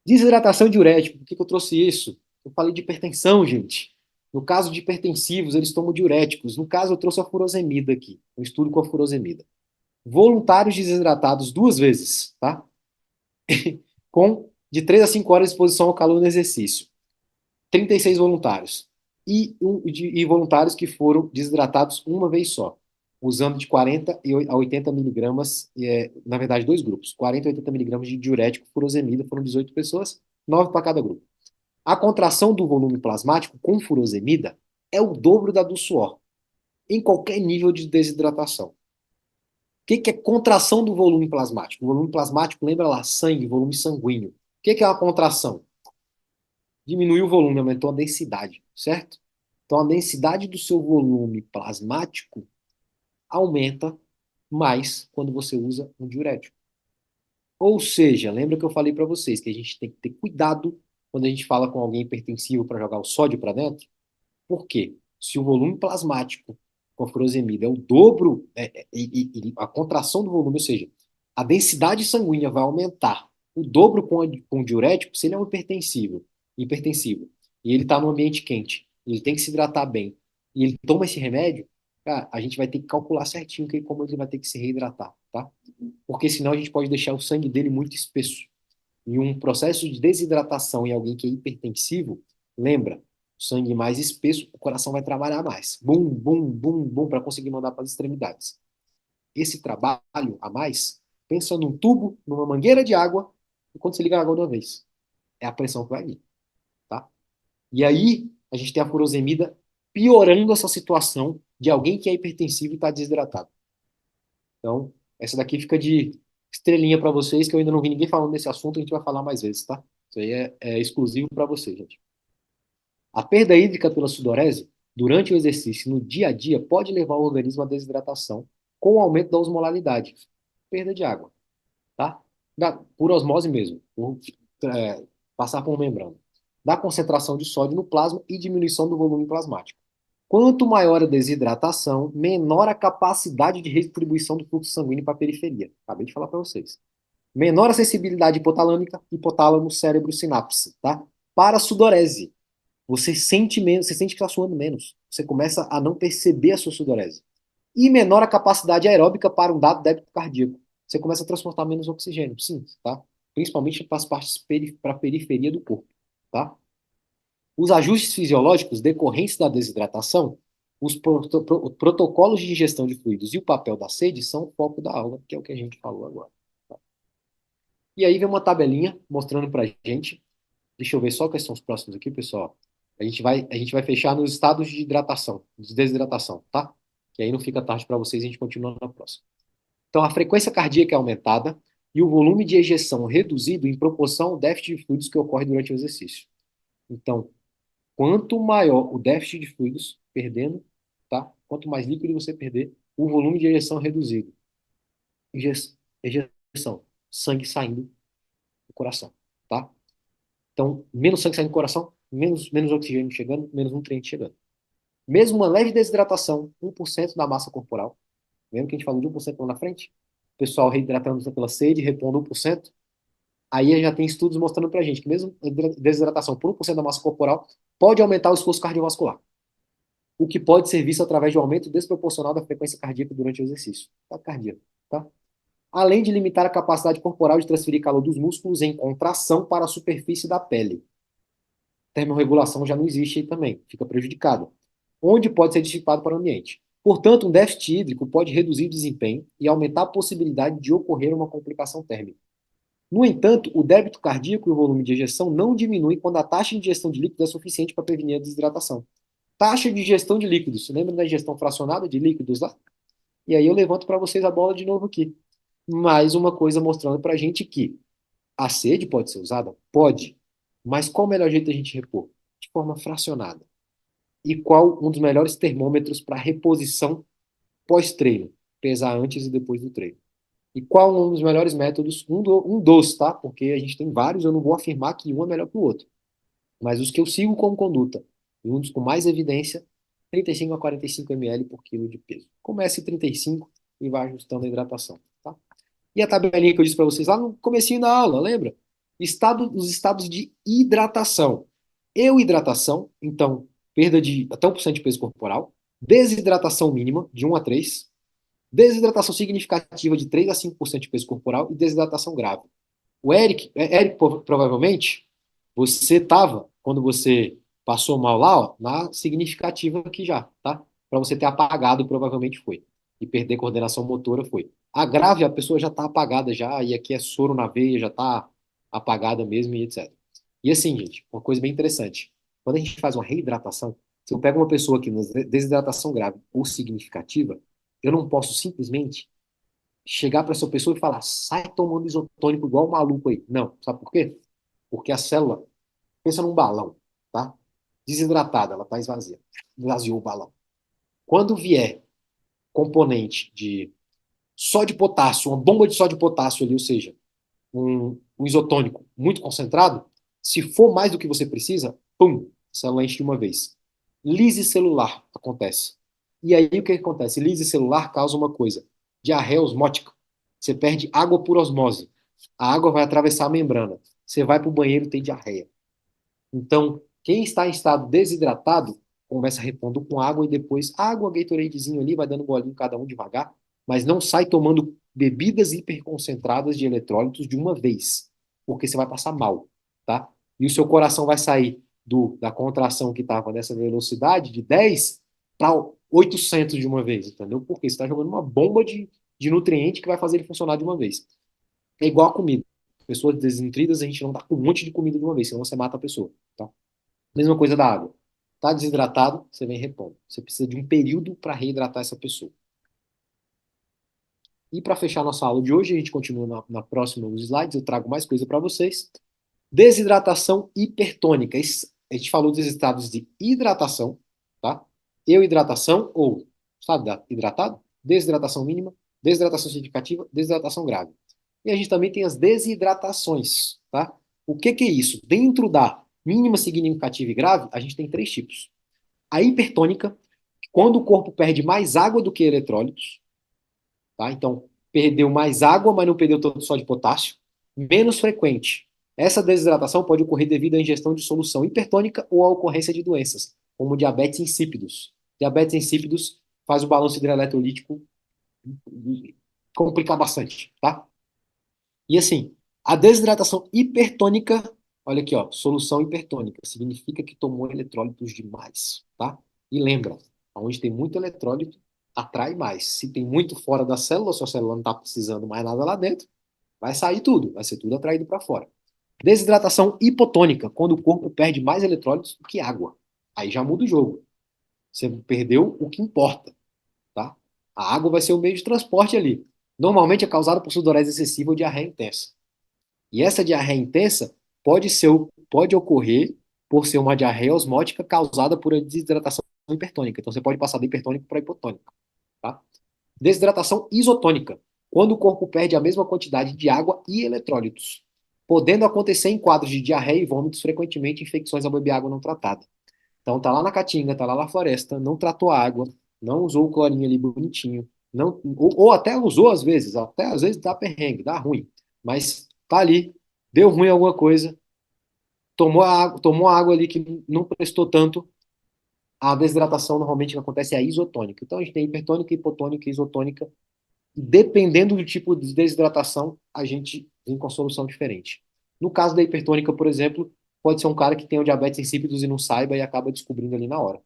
Desidratação diurética. Por que eu trouxe isso? Eu falei de hipertensão, gente. No caso de hipertensivos, eles tomam diuréticos. No caso, eu trouxe a furosemida aqui. Um estudo com a furosemida. Voluntários desidratados 2 vezes, tá? Com de 3 a 5 horas de exposição ao calor no exercício. 36 voluntários. E voluntários que foram desidratados uma vez só, usando de 40 a 80 miligramas, na verdade, 2 grupos, 40 a 80 miligramas de diurético furosemida, foram 18 pessoas, 9 para cada grupo. A contração do volume plasmático com furosemida é o dobro da do suor, em qualquer nível de desidratação. O que é contração do volume plasmático? O volume plasmático, lembra lá, sangue, volume sanguíneo. O que é uma contração? Diminuiu o volume, aumentou a densidade, certo? Então, a densidade do seu volume plasmático aumenta mais quando você usa um diurético. Ou seja, lembra que eu falei para vocês que a gente tem que ter cuidado quando a gente fala com alguém hipertensivo para jogar o sódio para dentro? Por quê? Se o volume plasmático com a furosemida é o dobro, e a contração do volume, ou seja, a densidade sanguínea vai aumentar o dobro com o diurético, se ele é um hipertensivo, e ele está no ambiente quente, ele tem que se hidratar bem, e ele toma esse remédio, cara, a gente vai ter que calcular certinho como ele vai ter que se reidratar, tá? Porque senão a gente pode deixar o sangue dele muito espesso. E um processo de desidratação em alguém que é hipertensivo, lembra, o sangue mais espesso, o coração vai trabalhar mais. Bum, bum, bum, bum, para conseguir mandar para as extremidades. Esse trabalho a mais, pensa num tubo, numa mangueira de água, e quando você liga a água de uma vez, é a pressão que vai vir, tá? E aí, a gente tem a furosemida piorando essa situação de alguém que é hipertensivo e está desidratado. Então, essa daqui fica de estrelinha para vocês, que eu ainda não vi ninguém falando desse assunto, a gente vai falar mais vezes, tá? Isso aí é exclusivo para vocês, gente. A perda hídrica pela sudorese, durante o exercício no dia a dia, pode levar o organismo à desidratação, com o aumento da osmolaridade, perda de água, tá? Por osmose mesmo, é, passar por uma membrana. Da concentração de sódio no plasma e diminuição do volume plasmático. Quanto maior a desidratação, menor a capacidade de redistribuição do fluxo sanguíneo para a periferia. Acabei de falar para vocês. Menor a sensibilidade hipotalâmica, hipotálamo, cérebro, sinapse, tá? Para a sudorese. Você sente menos, você sente que está suando menos. Você começa a não perceber a sua sudorese. E menor a capacidade aeróbica para um dado débito cardíaco. Você começa a transportar menos oxigênio, sim, tá? Principalmente para as partes para a periferia do corpo, tá? Os ajustes fisiológicos decorrentes da desidratação, os protocolos de ingestão de fluidos e o papel da sede são o foco da aula, que é o que a gente falou agora. Tá? E aí vem uma tabelinha mostrando para a gente. Deixa eu ver só quais são os próximos aqui, pessoal. A gente vai fechar nos estados de hidratação, de desidratação, tá? Que aí não fica tarde para vocês, a gente continua na próxima. Então, a frequência cardíaca é aumentada e o volume de ejeção reduzido em proporção ao déficit de fluidos que ocorre durante o exercício. Então, quanto maior o déficit de fluidos perdendo, tá? Quanto mais líquido você perder, o volume de ejeção é reduzido. Ejeção, sangue saindo do coração, tá? Então, menos sangue saindo do coração, menos oxigênio chegando, menos nutriente chegando. Mesmo uma leve desidratação, 1% da massa corporal. Lembra que a gente falou de 1% lá na frente? O pessoal reidratando pela sede, repondo 1%. Aí já tem estudos mostrando pra gente que mesmo desidratação por 1% da massa corporal pode aumentar o esforço cardiovascular, o que pode ser visto através de um aumento desproporcional da frequência cardíaca durante o exercício. Tá, cardíaco, tá? Além de limitar a capacidade corporal de transferir calor dos músculos em contração para a superfície da pele. Termorregulação já não existe aí também, fica prejudicado, onde pode ser dissipado para o ambiente. Portanto, um déficit hídrico pode reduzir o desempenho e aumentar a possibilidade de ocorrer uma complicação térmica. No entanto, o débito cardíaco e o volume de ejeção não diminuem quando a taxa de ingestão de líquido é suficiente para prevenir a desidratação. Taxa de ingestão de líquidos. Você lembra da ingestão fracionada de líquidos lá? E aí eu levanto para vocês a bola de novo aqui. Mais uma coisa mostrando para a gente que a sede pode ser usada? Pode. Mas qual o melhor jeito da gente repor? De forma fracionada. E qual um dos melhores termômetros para reposição pós-treino? Pesar antes e depois do treino. E qual um dos melhores métodos? Um dos, tá? Porque a gente tem vários, eu não vou afirmar que um é melhor que o outro. Mas os que eu sigo como conduta, e um dos com mais evidência, 35 a 45 ml por quilo de peso. Comece em 35 e vai ajustando a hidratação, tá? E a tabelinha que eu disse para vocês lá no comecinho da aula, lembra? Os estados de hidratação. Euhidratação, então, perda de até 1% de peso corporal. Desidratação mínima, de 1 a 3. Desidratação significativa, de 3 a 5% de peso corporal. E desidratação grave. Eric, provavelmente, você estava, quando você passou mal lá, ó, na significativa aqui já, tá? Para você ter apagado, provavelmente foi. E perder coordenação motora foi. A grave, a pessoa já está apagada já, e aqui é soro na veia, já está apagada mesmo, e etc. E assim, gente, uma coisa bem interessante. Quando a gente faz uma reidratação, se eu pego uma pessoa aqui na desidratação grave ou significativa, eu não posso simplesmente chegar para essa pessoa e falar, sai tomando isotônico igual um maluco aí. Não, sabe por quê? Porque a célula, pensa num balão, tá? Desidratada, ela tá esvazia. Esvaziou o balão. Quando vier componente de só de potássio, uma bomba de só de potássio ali, ou seja, um isotônico muito concentrado, se for mais do que você precisa, pum, a célula enche de uma vez. Lise celular acontece. E aí o que acontece? Lise celular causa uma coisa, diarreia osmótica. Você perde água por osmose. A água vai atravessar a membrana. Você vai para o banheiro e tem diarreia. Então, quem está em estado desidratado, começa repondo com água e depois água, Gatoradezinho ali, vai dando golinho cada um devagar, mas não sai tomando bebidas hiperconcentradas de eletrólitos de uma vez, porque você vai passar mal, tá? E o seu coração vai sair da contração que estava nessa velocidade de 10 para 800 de uma vez, entendeu? Porque você está jogando uma bomba de nutriente que vai fazer ele funcionar de uma vez. É igual a comida. Pessoas desnutridas, a gente não dá com um monte de comida de uma vez, senão você mata a pessoa, tá? Mesma coisa da água. Tá desidratado, você vem repondo. Você precisa de um período para reidratar essa pessoa. E para fechar nossa aula de hoje, a gente continua na próxima nos slides, eu trago mais coisa para vocês. Desidratação hipertônica. A gente falou dos estados de hidratação, tá? Euhidratação ou estado hidratado, desidratação mínima, desidratação significativa, desidratação grave. E a gente também tem as desidratações, tá? O que que é isso? Dentro da mínima, significativa e grave, a gente tem 3 tipos. A hipertônica, quando o corpo perde mais água do que eletrólitos, tá? Então, perdeu mais água, mas não perdeu tanto só de potássio. Menos frequente. Essa desidratação pode ocorrer devido à ingestão de solução hipertônica ou à ocorrência de doenças, como diabetes insípidos. Diabetes insípidos faz o balanço hidroeletrolítico complicar bastante, tá? E assim, a desidratação hipertônica, olha aqui, ó, solução hipertônica, significa que tomou eletrólitos demais, tá? E lembra, onde tem muito eletrólito, atrai mais. Se tem muito fora da célula, sua célula não está precisando mais nada lá dentro, vai sair tudo, vai ser tudo atraído para fora. Desidratação hipotônica, quando o corpo perde mais eletrólitos do que água. Aí já muda o jogo. Você perdeu o que importa, tá? A água vai ser o meio de transporte ali. Normalmente é causada por sudorese excessiva ou diarreia intensa. E essa diarreia intensa pode ocorrer por ser uma diarreia osmótica causada por desidratação hipertônica. Então você pode passar de hipertônico para hipotônico, tá? Desidratação isotônica, quando o corpo perde a mesma quantidade de água e eletrólitos, podendo acontecer em quadros de diarreia e vômitos, frequentemente infecções ao beber água não tratada. Então tá lá na caatinga, tá lá na floresta, não tratou a água, não usou o clorinho ali bonitinho, não, ou até usou até às vezes dá perrengue, dá ruim, mas tá ali, deu ruim alguma coisa, tomou a água ali que não prestou tanto, a desidratação normalmente que acontece é a isotônica. Então a gente tem hipertônica, hipotônica e isotônica, e dependendo do tipo de desidratação, a gente vem com solução diferente. No caso da hipertônica, por exemplo, pode ser um cara que tem o diabetes insípidos e não saiba e acaba descobrindo ali na hora.